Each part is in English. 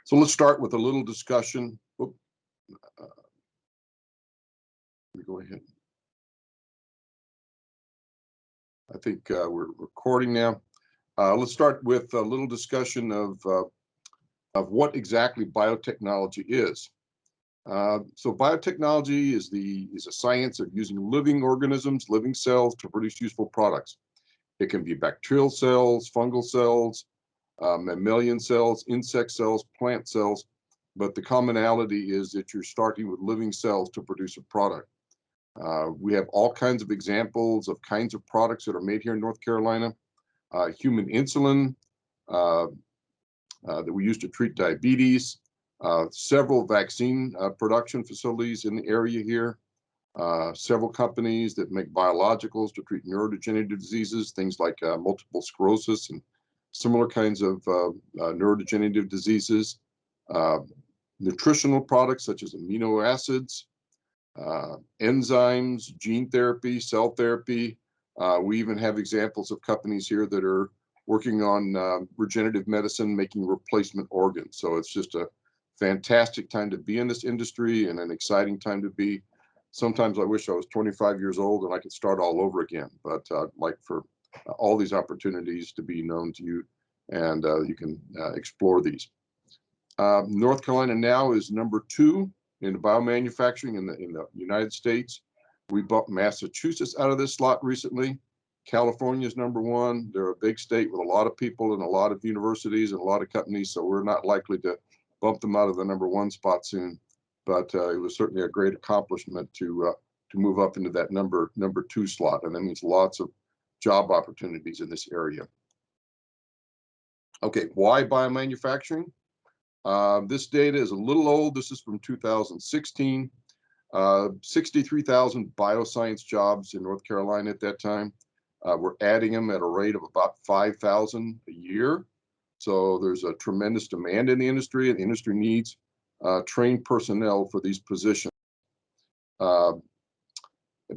So let's start with a little discussion. Let me go ahead. I think we're recording now. Let's start with a little discussion of what exactly biotechnology is. So biotechnology is a science of using living organisms, living cells to produce useful products. It can be bacterial cells, fungal cells, mammalian cells, insect cells, plant cells, but the commonality is that you're starting with living cells to produce a product. We have all kinds of examples of kinds of products that are made here in North Carolina. Human insulin that we use to treat diabetes, several vaccine production facilities in the area here, several companies that make biologicals to treat neurodegenerative diseases, things like multiple sclerosis and similar kinds of neurodegenerative diseases, nutritional products such as amino acids, enzymes, gene therapy, cell therapy. We even have examples of companies here that are working on regenerative medicine, making replacement organs. So it's just a fantastic time to be in this industry and an exciting time to be. Sometimes I wish I was 25 years old and I could start all over again, but I'd like for all these opportunities to be known to you, and you can explore these. North Carolina now is #2 in biomanufacturing in the United States. We bought Massachusetts out of this slot recently. California is #1. They're a big state with a lot of people and a lot of universities and a lot of companies, so we're not likely to bump them out of the #1 spot soon. But it was certainly a great accomplishment to move up into that number 2 slot, and that means lots of job opportunities in this area. Okay, why biomanufacturing? This data is a little old. This is from 2016. 63,000 bioscience jobs in North Carolina at that time. We're adding them at a rate of about 5,000 a year. So there's a tremendous demand in the industry, and the industry needs trained personnel for these positions.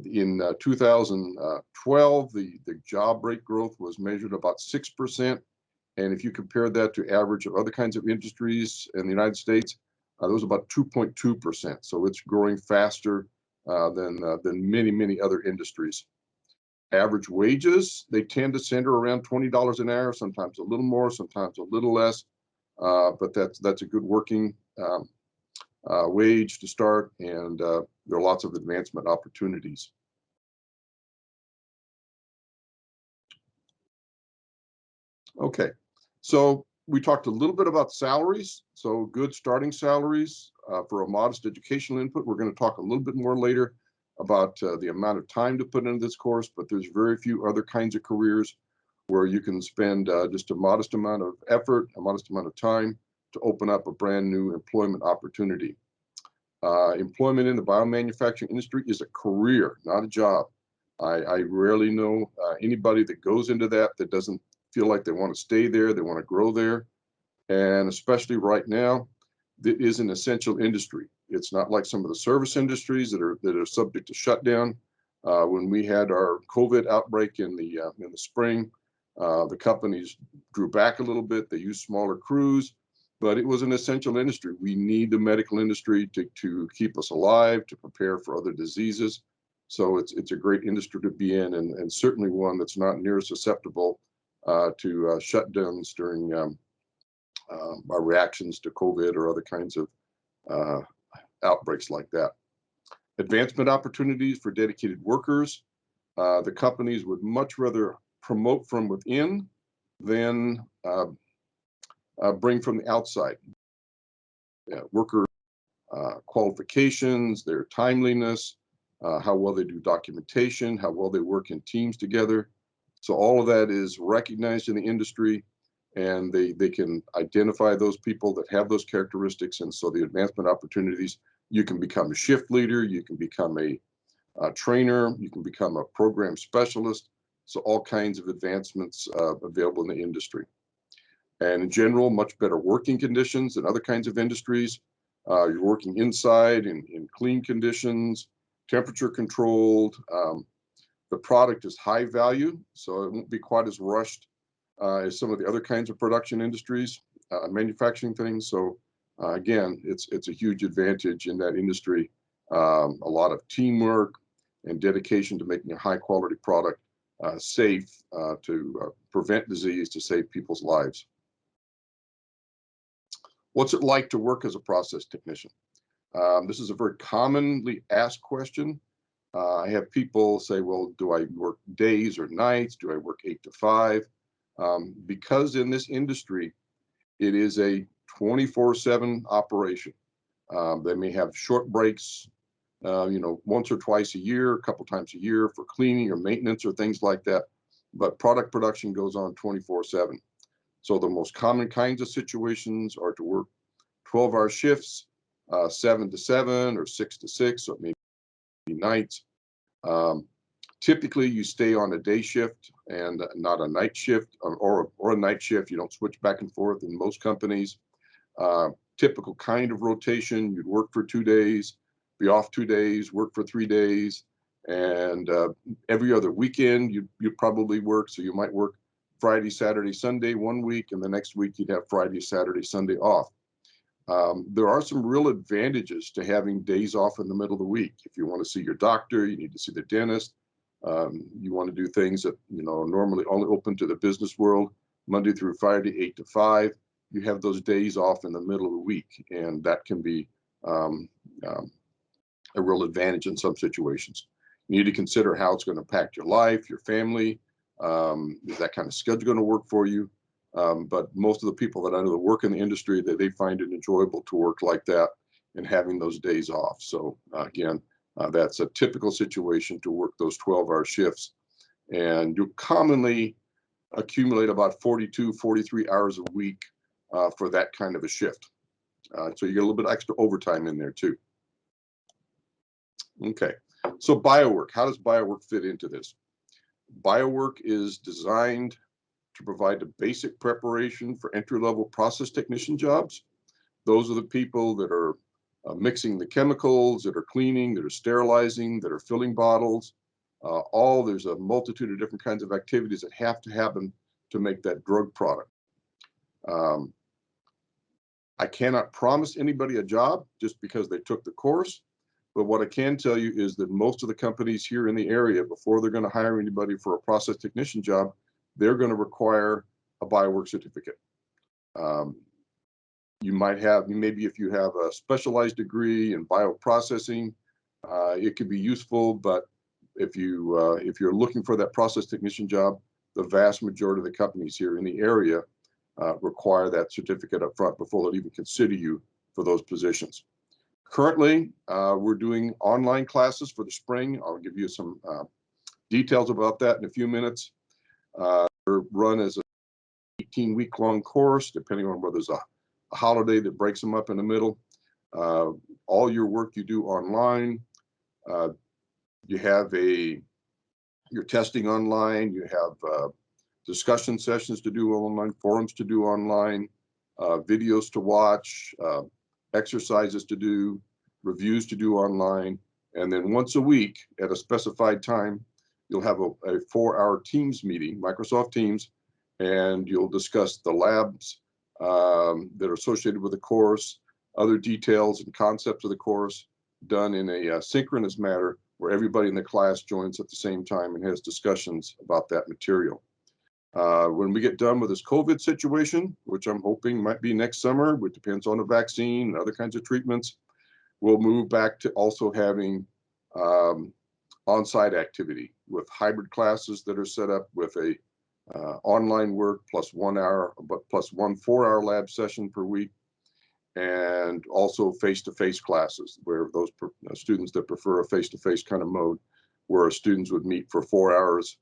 In 2012, the job rate growth was measured about 6%. And if you compare that to average of other kinds of industries in the United States, that was about 2.2%. So it's growing faster than many other industries. Average wages, they tend to center around $20 an hour, sometimes a little more, sometimes a little less. But that's a good working wage to start, and there are lots of advancement opportunities. Okay, so we talked a little bit about salaries. So good starting salaries for a modest educational input. We're going to talk a little bit more later about the amount of time to put into this course, but there's very few other kinds of careers where you can spend just a modest amount of effort, a modest amount of time to open up a brand new employment opportunity. Employment in the biomanufacturing industry is a career, not a job. I rarely know anybody that goes into that doesn't feel like they want to stay there, they want to grow there. And especially right now, it is an essential industry. It's not like some of the service industries that are subject to shutdown. When we had our COVID outbreak in the spring, the companies drew back a little bit. They used smaller crews, but it was an essential industry. We need the medical industry to keep us alive, to prepare for other diseases. So it's a great industry to be in, and certainly one that's not near as susceptible to shutdowns during our reactions to COVID or other kinds of outbreaks like that. Advancement opportunities for dedicated workers. The companies would much rather promote from within than bring from the outside. Worker qualifications, their timeliness, how well they do documentation, how well they work in teams together. So all of that is recognized in the industry, and they can identify those people that have those characteristics. And so the advancement opportunities, you can become a shift leader, you can become a trainer, you can become a program specialist. So all kinds of advancements available in the industry. And in general, much better working conditions than other kinds of industries. You're working inside in clean conditions, temperature controlled. The product is high value, so it won't be quite as rushed as some of the other kinds of production industries, manufacturing things. So Again, it's a huge advantage in that industry. A lot of teamwork and dedication to making a high quality product safe to prevent disease, to save people's lives. What's it like to work as a process technician? This is a very commonly asked question. I have people say, well, do I work days or nights? Do I work 8 to 5? Because in this industry, it is a 24/7 operation. They may have short breaks, once or twice a year, a couple times a year for cleaning or maintenance or things like that. But product production goes on 24/7. So the most common kinds of situations are to work 12-hour shifts, 7 to 7 or 6 to 6, or maybe nights. Um, Typically, you stay on a day shift and not a night shift, or a night shift. You don't switch back and forth in most companies. Typical kind of rotation, you'd work for 2 days, be off 2 days, work for 3 days, and every other weekend you probably work. So you might work Friday, Saturday, Sunday one week, and the next week you'd have Friday, Saturday, Sunday off. There are some real advantages to having days off in the middle of the week. If you want to see your doctor, you need to see the dentist. You want to do things that normally only open to the business world, Monday through Friday, 8 to 5. You have those days off in the middle of the week, and that can be um, a real advantage in some situations. You need to consider how it's going to impact your life, your family. Is that kind of schedule going to work for you? But most of the people that I know that work in the industry, they find it enjoyable to work like that and having those days off. So again, that's a typical situation to work those 12-hour shifts. And you commonly accumulate about 42, 43 hours a week for that kind of a shift. So you get a little bit extra overtime in there too. Okay, so BioWork, how does BioWork fit into this? BioWork is designed to provide the basic preparation for entry-level process technician jobs. Those are the people that are mixing the chemicals, that are cleaning, that are sterilizing, that are filling bottles. There's a multitude of different kinds of activities that have to happen to make that drug product. I cannot promise anybody a job just because they took the course, but what I can tell you is that most of the companies here in the area, before they're going to hire anybody for a process technician job, they're going to require a BioWork certificate. Maybe if you have a specialized degree in bioprocessing, it could be useful, but if you're looking for that process technician job, the vast majority of the companies here in the area require that certificate up front before they'll even consider you for those positions. Currently, we're doing online classes for the spring. I'll give you some details about that in a few minutes. They're run as an 18-week-long course, depending on whether there's a holiday that breaks them up in the middle. All your work you do online. You have your testing online. You have discussion sessions to do online, forums to do online, videos to watch, exercises to do, reviews to do online. And then once a week at a specified time, you'll have a 4-hour Teams meeting, Microsoft Teams, and you'll discuss the labs that are associated with the course, other details and concepts of the course, done in a synchronous manner where everybody in the class joins at the same time and has discussions about that material. When we get done with this COVID situation, which I'm hoping might be next summer, which depends on the vaccine and other kinds of treatments, we'll move back to also having on-site activity with hybrid classes that are set up with a online work plus 1 hour, but plus 1 4-hour lab session per week, and also face-to-face classes where those students that prefer a face-to-face kind of mode, where students would meet for 4 hours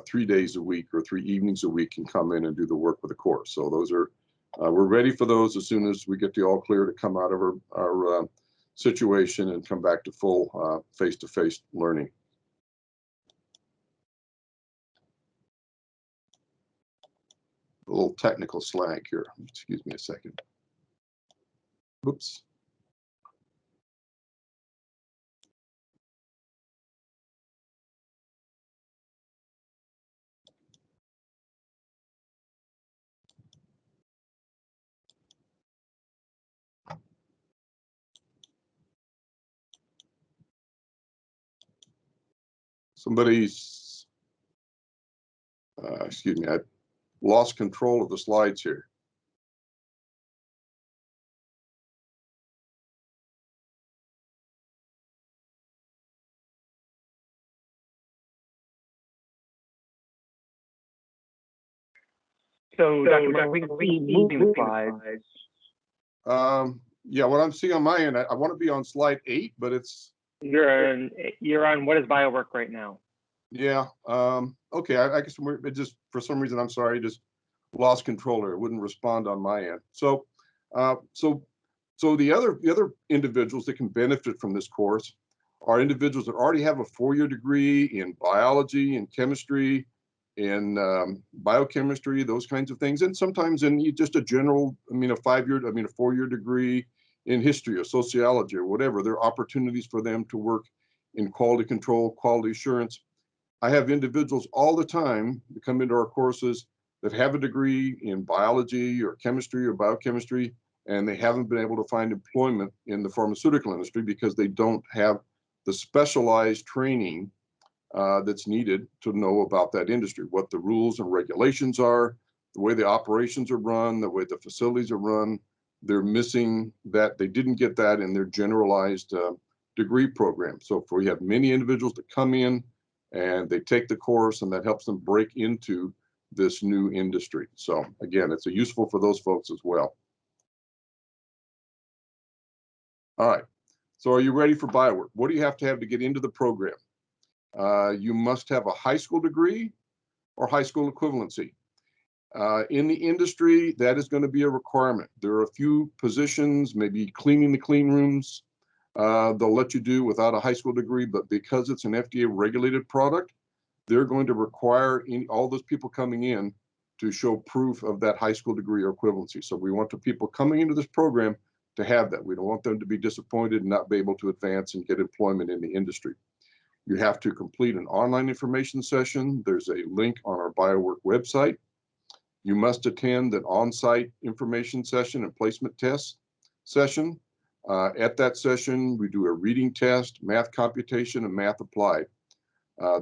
3 days a week or 3 evenings a week and come in and do the work with the course. So those are, we're ready for those as soon as we get the all clear to come out of our situation and come back to full face-to-face learning. A little technical slang here. Excuse me a second. Oops. Somebody's, excuse me, I lost control of the slides here. So, Dr. Mark, we can see moving slides. Yeah, what I'm seeing on my end, I want to be on slide 8, but it's You're on what is BioWork right now? yeah. Okay, I guess it just for some reason, I'm sorry, just lost control there. It wouldn't respond on my end. So, so the other individuals that can benefit from this course are individuals that already have a 4-year degree in biology and chemistry, in biochemistry, those kinds of things, and sometimes in just a general, a 4-year degree in history or sociology or whatever. There are opportunities for them to work in quality control, quality assurance. I have individuals all the time that come into our courses that have a degree in biology or chemistry or biochemistry, and they haven't been able to find employment in the pharmaceutical industry because they don't have the specialized training that's needed to know about that industry, what the rules and regulations are, the way the operations are run, the way the facilities are run. They're missing that. They didn't get that in their generalized degree program. So if we have many individuals that come in and they take the course, and that helps them break into this new industry. So again, it's useful for those folks as well. All right. So are you ready for BioWork? What do you have to get into the program? You must have a high school degree or high school equivalency. In the industry, that is going to be a requirement. There are a few positions, maybe cleaning the clean rooms, they'll let you do without a high school degree, but because it's an FDA regulated product, they're going to require all those people coming in to show proof of that high school degree or equivalency. So we want the people coming into this program to have that. We don't want them to be disappointed and not be able to advance and get employment in the industry. You have to complete an online information session. There's a link on our BioWork website. You must attend an on-site information session and placement test session. At that session, we do a reading test, math computation, and math applied.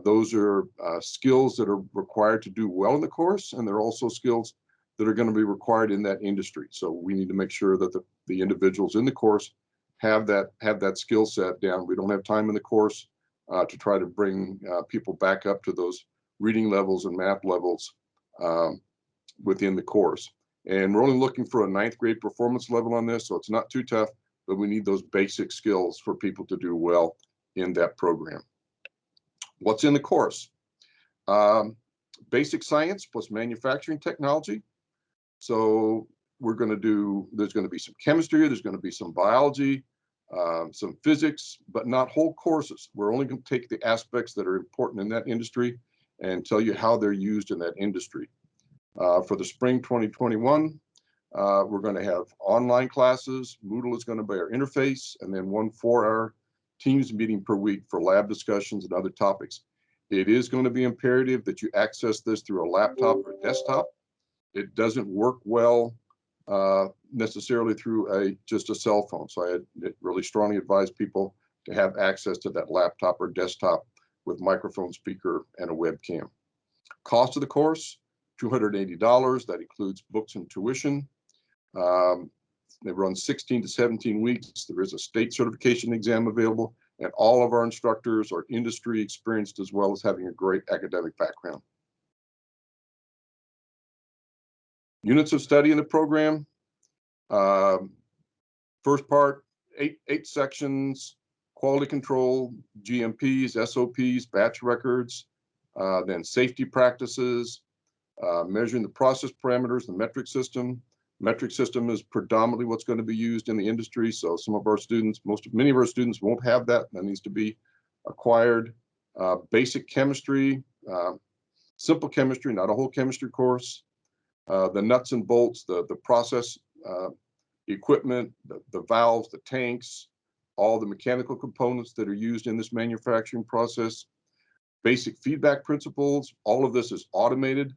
Those are skills that are required to do well in the course, and they're also skills that are going to be required in that industry. So we need to make sure that the individuals in the course have that skill set down. We don't have time in the course to try to bring people back up to those reading levels and math levels within the course. And we're only looking for a 9th grade performance level on this, so it's not too tough, but we need those basic skills for people to do well in that program. What's in the course? Basic science plus manufacturing technology. So there's going to be some chemistry, there's going to be some biology, some physics, but not whole courses. We're only going to take the aspects that are important in that industry and tell you how they're used in that industry. For the spring 2021, we're going to have online classes. Moodle is going to be our interface, and then 1 4-hour Teams meeting per week for lab discussions and other topics. It is going to be imperative that you access this through a laptop or a desktop. It doesn't work well necessarily through just a cell phone. So I really strongly advise people to have access to that laptop or desktop with microphone, speaker, and a webcam. Cost of the course, $280. That includes books and tuition. They run 16 to 17 weeks. There is a state certification exam available, and all of our instructors are industry experienced as well as having a great academic background. Units of study in the program. First part, eight sections: quality control, GMPs, SOPs, batch records, then safety practices, measuring the process parameters, the metric system. Metric system is predominantly what's going to be used in the industry. So some of our students, many of our students won't have that. That needs to be acquired. Basic chemistry, simple chemistry, not a whole chemistry course. The nuts and bolts, the process equipment, the valves, the tanks, all the mechanical components that are used in this manufacturing process. Basic feedback principles, all of this is automated.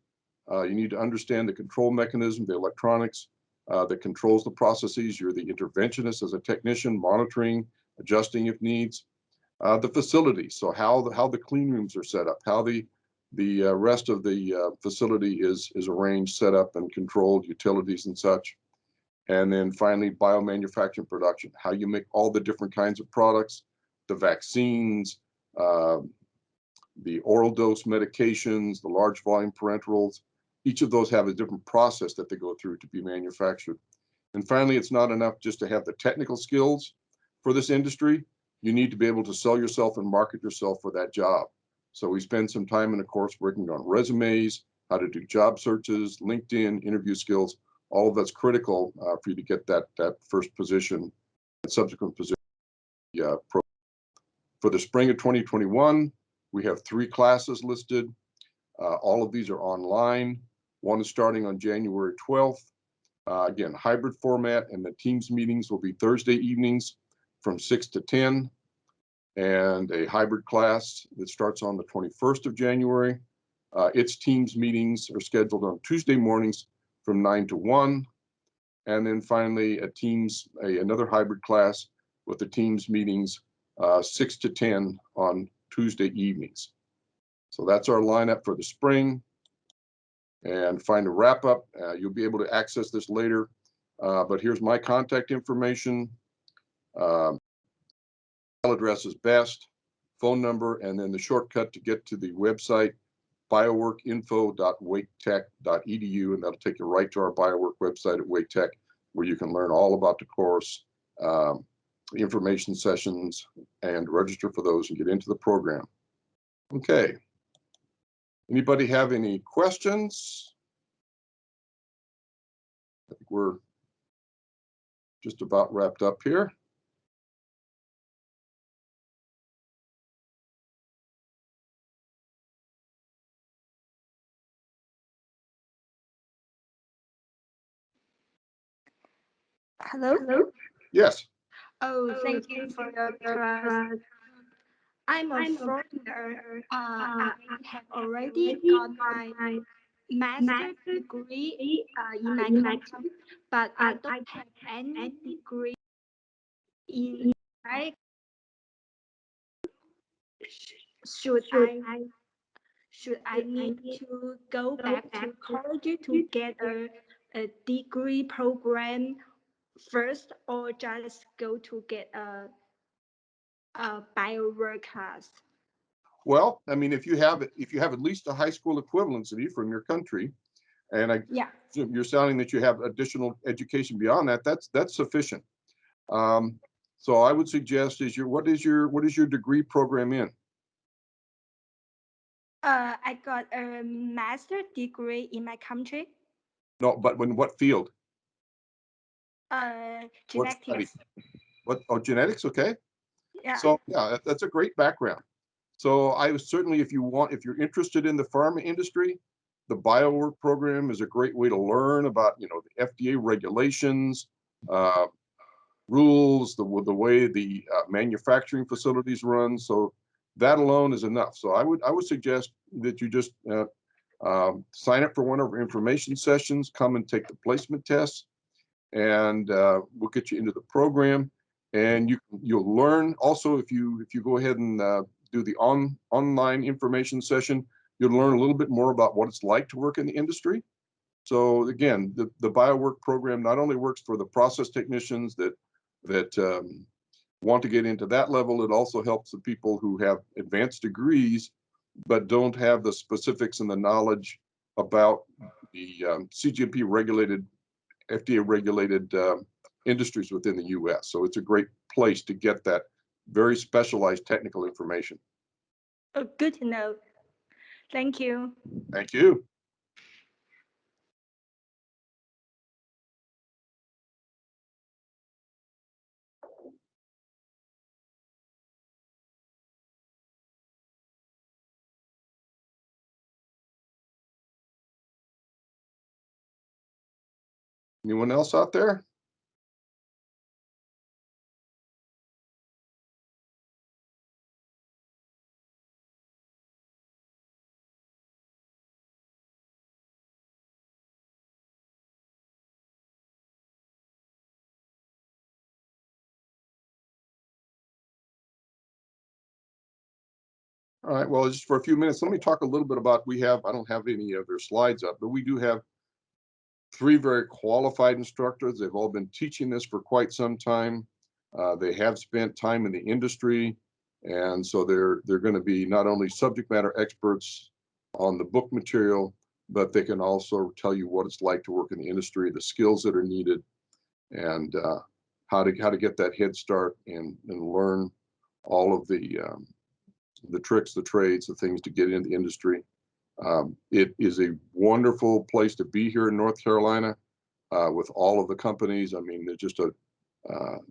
You need to understand the control mechanism, the electronics that controls the processes. You're the interventionist as a technician, monitoring, adjusting if needs. The facilities, so how the clean rooms are set up, how the rest of the facility is arranged, set up, and controlled, utilities and such. And then finally, biomanufacturing production, how you make all the different kinds of products, the vaccines, uh, the oral dose medications, the large volume parenterals. Each of those have a different process that they go through to be manufactured. And finally, it's not enough just to have the technical skills for this industry. You need to be able to sell yourself and market yourself for that job. So we spend some time in the course working on resumes, how to do job searches, LinkedIn, interview skills. All of that's critical for you to get that first position and subsequent position. For the spring of 2021, we have 3 classes listed. All of these are online. One is starting on January 12th. Again, hybrid format, and the Teams meetings will be Thursday evenings from 6 to 10, and a hybrid class that starts on the 21st of January. Its Teams meetings are scheduled on Tuesday mornings from 9 to 1. And then finally, another hybrid class with the Teams meetings 6 to 10 on Tuesday evenings. So that's our lineup for the spring. And find a wrap up. You'll be able to access this later, but here's my contact information. Email address is best, phone number, and then the shortcut to get to the website, bioworkinfo.waketech.edu, and that'll take you right to our BioWork website at Wake Tech, where you can learn all about the course, the information sessions, and register for those and get into the program. Okay. Anybody have any questions? I think we're just about wrapped up here. Hello? Yes. Oh, thank you for your class. I'm a foreigner. I have already got my master's degree in my country, but I don't have any degree in I should I need to go back to college to get a degree program first, or just go to get a BioWork class? Well, I mean, if you have at least a high school equivalency from your country, and Yeah. you're sounding that you have additional education beyond that, that's sufficient. So I would suggest what is your degree program in? I got a master degree in my country. No, but in what field? What study? Genetics. What? Oh, genetics. Okay. Yeah. So yeah, that's a great background. So I would certainly, if you're interested in the pharma industry, the BioWork program is a great way to learn about, the FDA regulations, uh, rules, the way the manufacturing facilities run. So that alone is enough. So I would suggest that you just sign up for one of our information sessions, come and take the placement tests, and we'll get you into the program. And you'll learn also, if you go ahead and do the online information session, you'll learn a little bit more about what it's like to work in the industry. So again, the BioWork program not only works for the process technicians that want to get into that level, it also helps the people who have advanced degrees but don't have the specifics and the knowledge about the CGMP regulated, FDA regulated industries within the US. So it's a great place to get that very specialized technical information. Oh, good to know. Thank you. Thank you. Anyone else out there? All right, well, just for a few minutes, let me talk a little bit about, I don't have any of their slides up, but we do have 3 very qualified instructors. They've all been teaching this for quite some time. They have spent time in the industry, and so they're going to be not only subject matter experts on the book material, but they can also tell you what it's like to work in the industry, the skills that are needed, and how to get that head start and learn all of the tricks, the trades, the things to get into the industry. It is a wonderful place to be here in North Carolina with all of the companies. I mean, there's just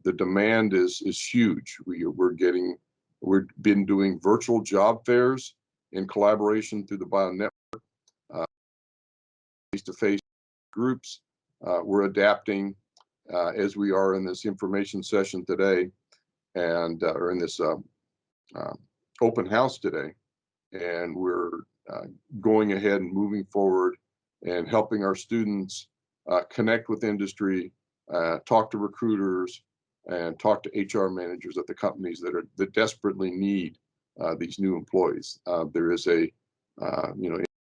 the demand is huge. We've been doing virtual job fairs in collaboration through the Bio Network, face-to-face groups. We're adapting as we are in this information session today, and or in this open house today, and we're going ahead and moving forward and helping our students connect with industry, talk to recruiters, and talk to HR managers at the companies that desperately need these new employees. There is a,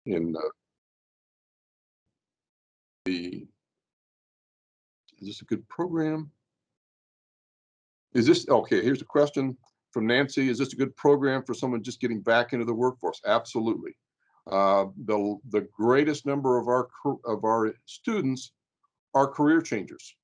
in is this a good program? Is this, okay, here's a question from Nancy. Is this a good program for someone just getting back into the workforce? Absolutely. The greatest number of our students are career changers.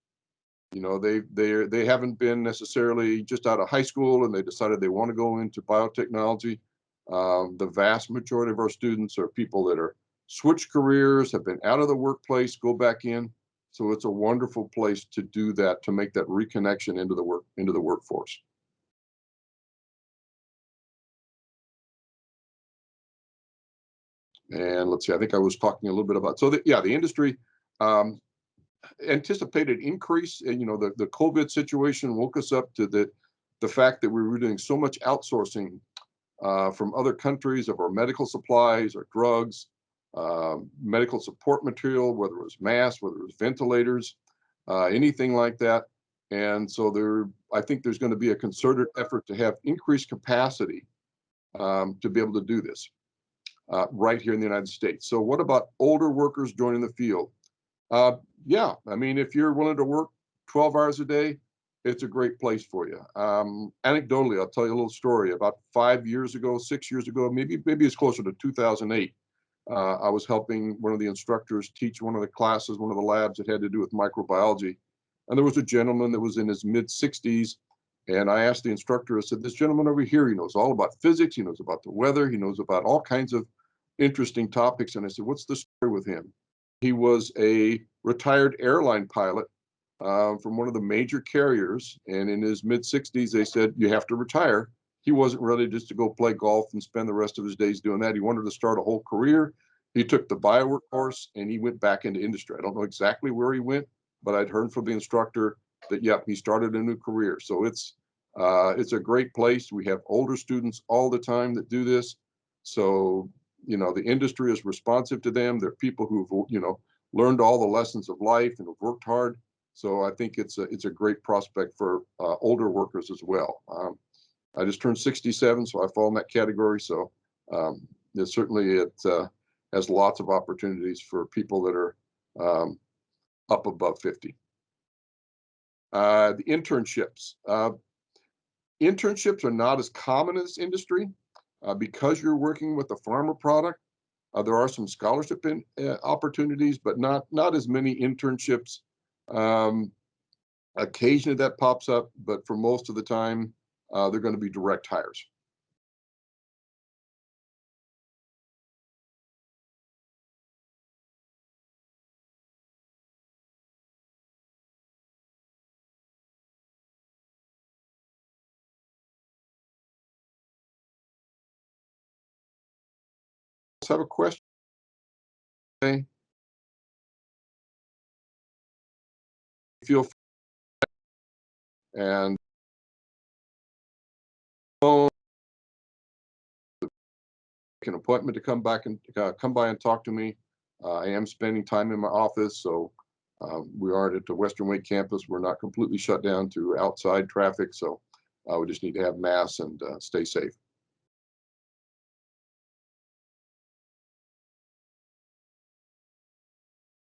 You know, they haven't been necessarily just out of high school and they decided they want to go into biotechnology. The vast majority of our students are people that are switched careers, have been out of the workplace, go back in. So it's a wonderful place to do that, to make that reconnection into the workforce. And let's see, I think I was talking a little bit about, so the industry anticipated increase, and the COVID situation woke us up to the fact that we were doing so much outsourcing from other countries of our medical supplies, our drugs, medical support material, whether it was masks, whether it was ventilators, anything like that. And so I think there's going to be a concerted effort to have increased capacity to be able to do this right here in the United States. So what about older workers joining the field? Yeah, I mean, if you're willing to work 12 hours a day, it's a great place for you. Anecdotally, I'll tell you a little story. About 5 years ago, 6 years ago, maybe it's closer to 2008. I was helping one of the instructors teach one of the classes, one of the labs that had to do with microbiology. And there was a gentleman that was in his mid 60s. And I asked the instructor, I said, this gentleman over here, he knows all about physics, he knows about the weather, he knows about all kinds of interesting topics. And I said, what's the story with him? He was a retired airline pilot from one of the major carriers. And in his mid 60s, they said, you have to retire. He wasn't ready just to go play golf and spend the rest of his days doing that. He wanted to start a whole career. He took the BioWork course and he went back into industry. I don't know exactly where he went, but I'd heard from the instructor that, yep, he started a new career. So it's a great place. We have older students all the time that do this. So, the industry is responsive to them. They're people who've, learned all the lessons of life and have worked hard. So I think it's a great prospect for older workers as well. I just turned 67, so I fall in that category. So certainly it has lots of opportunities for people that are up above 50. The internships. Internships are not as common in this industry because you're working with a pharma product. There are some scholarship opportunities, but not as many internships. Occasionally that pops up, but for most of the time, they're going to be direct hires. Have a question? Okay. Feel free, and phone, make an appointment to come back and come by and talk to me. I am spending time in my office, so we aren't at the Western Wake campus. We're not completely shut down to outside traffic, so we just need to have masks and stay safe.